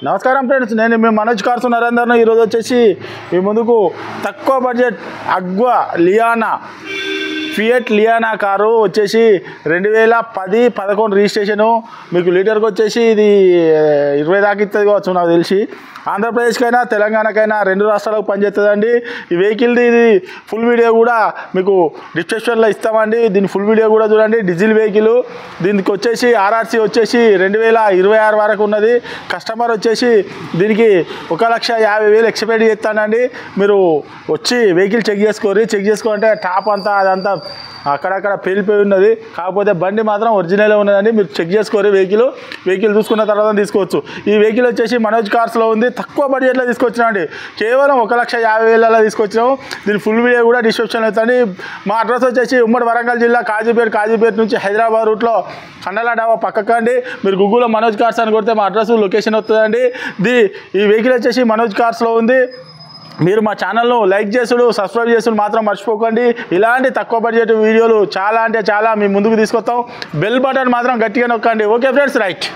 నమస్కారం ఫ్రెండ్స్, నేను మీ మనోజ్ కార్స్ నరేందర్ను. ఈరోజు వచ్చేసి మీ ముందుకు తక్కువ బడ్జెట్ అగ్వా లియానా ఫియట్ లియానా కారు వచ్చేసి 2010-11 రిజిస్ట్రేషను. మీకు లీటర్కి వచ్చేసి ఇది 20 దాకా ఇస్తుంది కావచ్చు నాకు తెలిసి. ఆంధ్రప్రదేశ్కైనా తెలంగాణకైనా 2 రాష్ట్రాలకు పనిచేస్తుందండి. ఈ వెహికల్ది ఇది ఫుల్ వీడియో కూడా మీకు డిస్క్రిప్షన్లో ఇస్తామండి. దీని ఫుల్ వీడియో కూడా చూడండి. డీజిల్ వెహికల్, దీనికి వచ్చేసి ఆర్ఆర్సీ వచ్చేసి 2026 వరకు ఉన్నది. కస్టమర్ వచ్చేసి దీనికి 1,50,000 ఎక్స్పెక్ట్ చేస్తానండి. మీరు వచ్చి వెహికల్ చెక్ చేసుకోంటే టాప్ అంతా అదంతా అక్కడక్కడ పేలిపోయి ఉన్నది. కాకపోతే బండి మాత్రం ఒరిజినల్ ఉన్నదండి. మీరు చెక్ చేసుకోరు. వెహికల్ చూసుకున్న తర్వాత తీసుకోవచ్చు. ఈ వెహికల్ వచ్చేసి మనోజ్ కార్స్లో ఉంది. తక్కువ బడ్జెట్లో తీసుకొచ్చినాం అండి. కేవలం 1,50,000 తీసుకొచ్చినాము. దీని ఫుల్ వీడియో కూడా డిస్క్రిప్షన్లో అవుతుంది. మా అడ్రస్ వచ్చేసి ఉమ్మడి వరంగల్ జిల్లా కాజీపేట నుంచి హైదరాబాద్ రూట్లో కండలా డాబా పక్కకండి. మీరు గూగుల్లో మనోజ్ కార్స్ అని కొడితే మా అడ్రస్ లొకేషన్ వస్తుందండి. ఈ వెహికల్ వచ్చేసి మనోజ్ కార్స్లో ఉంది. మీరు మా ఛానల్ను లైక్ చేసుడు, సబ్స్క్రైబ్ చేసుడు మాత్రం మర్చిపోకండి. ఇలాంటి తక్కువ బడ్జెట్ వీడియోలు చాలా అంటే చాలా మీ ముందుకు తీసుకొస్తాం. బెల్ బటన్ మాత్రం గట్టిగా నొక్కండి. Okay friends, right.